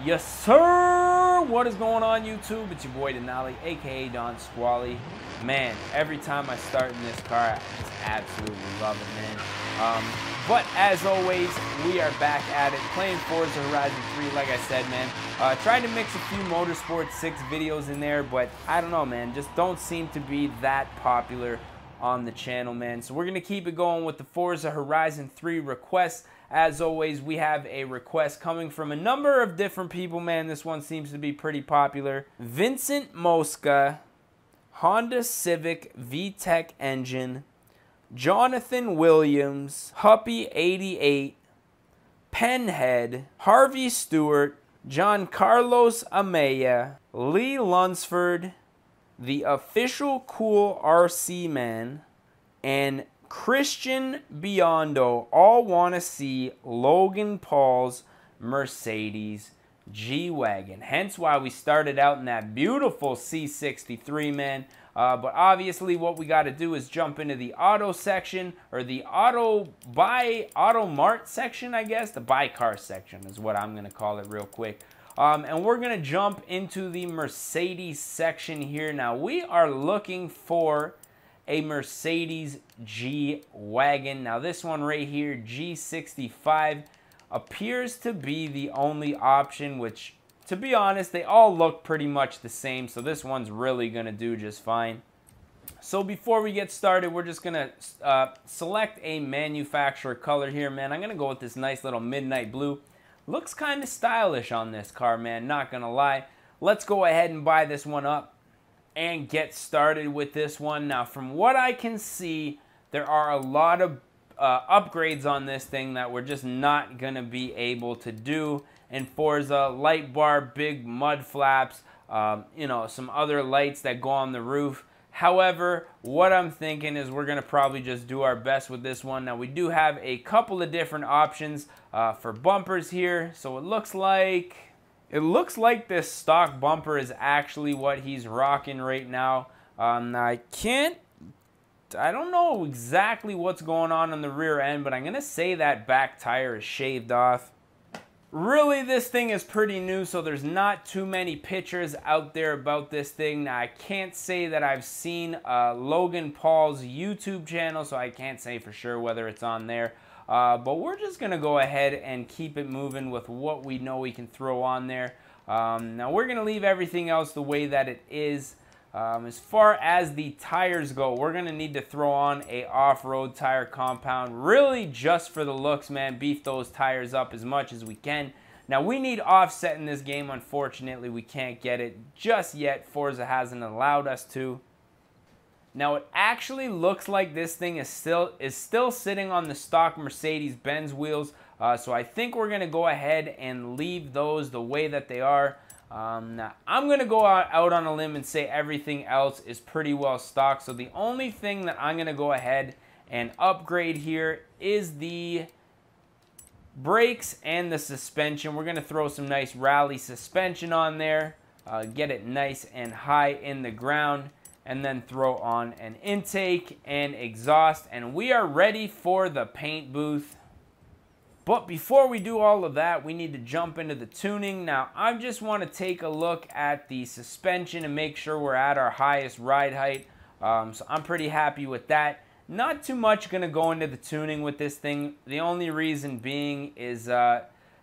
Yes, sir! What is going on, YouTube? It's your boy Denali, aka Don Squally. Man, every time I start in this car, I just absolutely love it, man. But as always, we are back at it, playing Forza Horizon 3, like I said, man. Tried to mix a few Motorsport 6 videos in there, but I don't know, man. Just don't seem to be that popular on the channel, man. So we're going to keep it going with the Forza Horizon 3 requests. As always, we have a request coming from a number of different people, man. This one seems to be pretty popular. Vincent Mosca, Honda Civic VTEC engine, Jonathan Williams, Huppy88, Penhead, Harvey Stewart, John Carlos Amaya, Lee Lunsford, the official Cool RC Man, and Christian Biondo all want to see Logan Paul's Mercedes G-Wagon. Hence why we started out in that beautiful C63, man. But obviously what we got to do is jump into the auto section, or the auto mart section, I guess. The buy car section is what I'm going to call it real quick. And we're going to jump into the Mercedes section here. Now we are looking for a Mercedes G-Wagon. Now this one right here, G65, appears to be the only option, which, to be honest, they all look pretty much the same, so this one's really gonna do just fine. So before we get started, we're just gonna select a manufacturer color here, man. I'm gonna go with this nice little midnight blue. Looks kind of stylish on this car, man, not gonna lie. Let's go ahead and buy this one up and get started with this one. Now, from what I can see, there are a lot of upgrades on this thing that we're just not gonna be able to do in Forza. Light bar, big mud flaps, you know, some other lights that go on the roof. However, what I'm thinking is we're gonna probably just do our best with this one. Now, we do have a couple of different options for bumpers here. So it looks like this stock bumper is actually what he's rocking right now. I don't know exactly what's going on the rear end, but I'm gonna say that back tire is shaved off. Really, this thing is pretty new, so there's not too many pictures out there about this thing. Now, I can't say that I've seen Logan Paul's YouTube channel, so I can't say for sure whether it's on there. But we're just going to go ahead and keep it moving with what we know we can throw on there. Now, we're going to leave everything else the way that it is. As far as the tires go, we're going to need to throw on a off-road tire compound, really just for the looks, man. Beef those tires up as much as we can. Now, we need offset in this game. Unfortunately, we can't get it just yet. Forza hasn't allowed us to. Now, it actually looks like this thing is still sitting on the stock Mercedes-Benz wheels. So I think we're going to go ahead and leave those the way that they are. Now, I'm going to go out on a limb and say everything else is pretty well stocked. So the only thing that I'm going to go ahead and upgrade here is the brakes and the suspension. We're going to throw some nice rally suspension on there, get it nice and high in the ground, and then throw on an intake and exhaust, and we are ready for the paint booth. But before we do all of that, we need to jump into the tuning. Now, I just want to take a look at the suspension and make sure we're at our highest ride height. So I'm pretty happy with that. Not too much going to go into the tuning with this thing. The only reason being is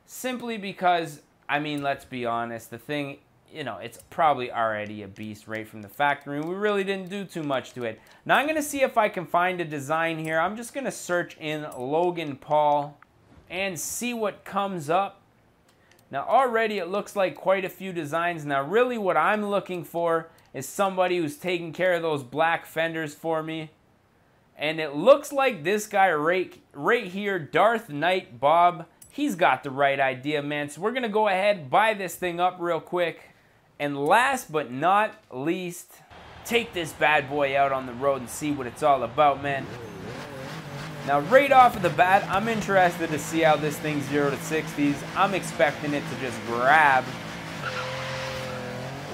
simply because, I mean, let's be honest, the thing, you know, it's probably already a beast right from the factory. We really didn't do too much to it. Now, I'm going to see if I can find a design here. I'm just going to search in Logan Paul and see what comes up. Now, already it looks like quite a few designs. Now, really what I'm looking for is somebody who's taking care of those black fenders for me. And it looks like this guy right here, Darth Knight Bob, he's got the right idea, man. So we're going to go ahead, buy this thing up real quick. And last but not least, take this bad boy out on the road and see what it's all about, man. Now, right off of the bat, I'm interested to see how this thing's 0 to 60s. I'm expecting it to just grab,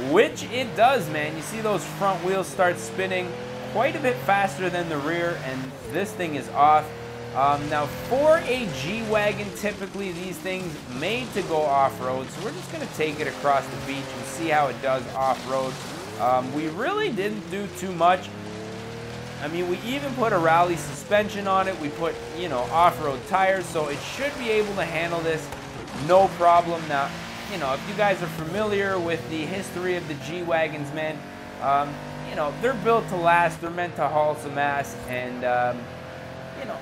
which it does, man. You see those front wheels start spinning quite a bit faster than the rear, and this thing is off. Now, for a G-Wagon, typically these things made to go off-road, so we're just going to take it across the beach and see how it does off-road. We really didn't do too much. I mean, we even put a rally suspension on it. We put, you know, off-road tires, so it should be able to handle this no problem. Now, you know, if you guys are familiar with the history of the G-Wagons, man, you know, they're built to last. They're meant to haul some ass, and, you know,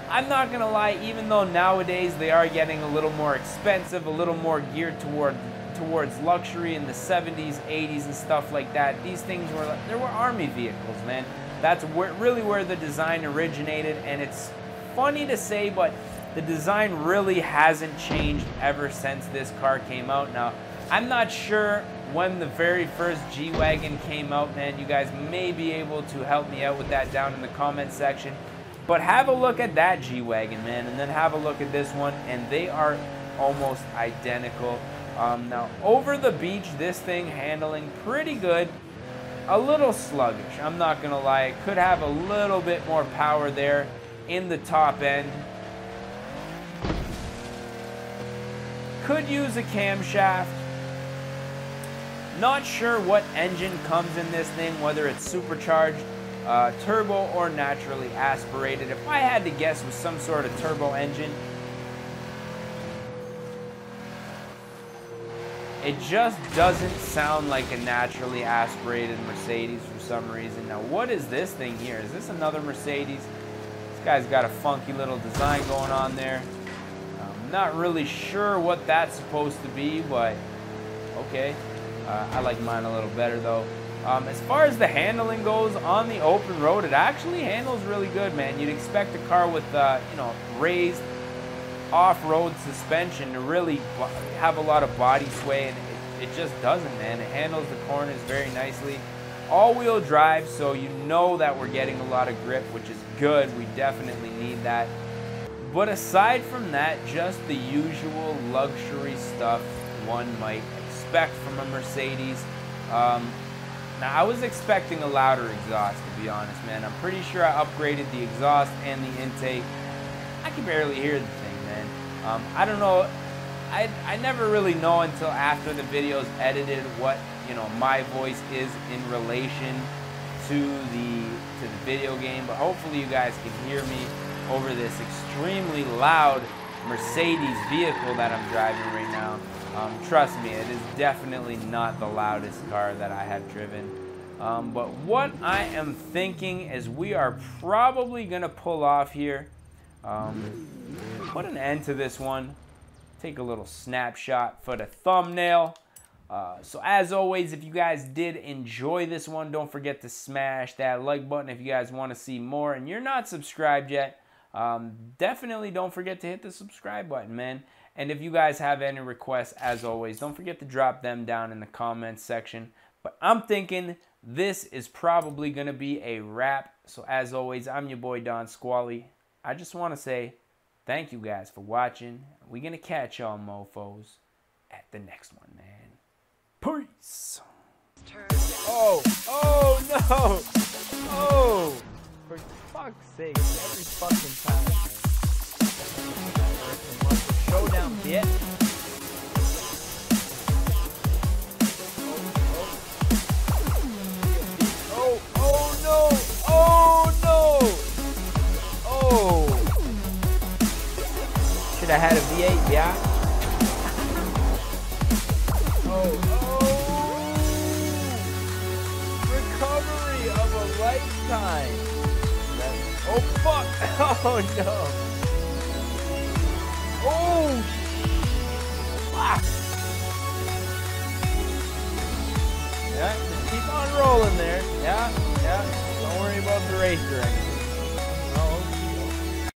I'm not going to lie, even though nowadays they are getting a little more expensive, a little more geared towards luxury in the 70s, 80s, and stuff like that, these things were army vehicles, man. That's really where the design originated, and it's funny to say, but the design really hasn't changed ever since this car came out. Now, I'm not sure when the very first G-Wagon came out, man. You guys may be able to help me out with that down in the comment section. But have a look at that G-Wagon, man, and then have a look at this one, and they are almost identical. Now, over the beach, this thing handling pretty good. A little sluggish, I'm not gonna lie. It could have a little bit more power there in the top end. Could use a camshaft. Not sure what engine comes in this thing, whether it's supercharged, turbo, or naturally aspirated. If I had to guess, with some sort of turbo engine. It just doesn't sound like a naturally aspirated Mercedes for some reason. Now, what is this thing here? Is this another Mercedes? This guy's got a funky little design going on there. I'm not really sure what that's supposed to be, but okay. I like mine a little better, though. As far as the handling goes on the open road, it actually handles really good, man. You'd expect a car with, you know, raised off-road suspension to really have a lot of body sway, and it just doesn't, man. It handles the corners very nicely. All-wheel drive, so you know that we're getting a lot of grip, which is good. We definitely need that. But aside from that, just the usual luxury stuff one might expect from a Mercedes. Now, I was expecting a louder exhaust, to be honest, man. I'm pretty sure I upgraded the exhaust and the intake. I can barely hear the thing. I don't know, I never really know until after the video's edited what, you know, my voice is in relation to the video game, but hopefully you guys can hear me over this extremely loud Mercedes vehicle that I'm driving right now. Trust me, it is definitely not the loudest car that I have driven. But what I am thinking is we are probably gonna pull off here. Put an end to this one. Take a little snapshot for the thumbnail. So as always, if you guys did enjoy this one, don't forget to smash that like button if you guys want to see more and you're not subscribed yet. Definitely don't forget to hit the subscribe button, man. And if you guys have any requests, as always, don't forget to drop them down in the comments section. But I'm thinking this is probably going to be a wrap. So as always, I'm your boy Don Squally. I just want to say thank you guys for watching. We're going to catch y'all mofos at the next one, man. Peace. Oh no. Oh, for fuck's sake, every fucking time. Showdown, bitch. Oh no. Oh. Should have had a V8, yeah. Recovery of a lifetime. Oh fuck. Oh no. Oh. Fuck. Yeah, just keep on rolling there. Yeah. Don't worry about the race or anything.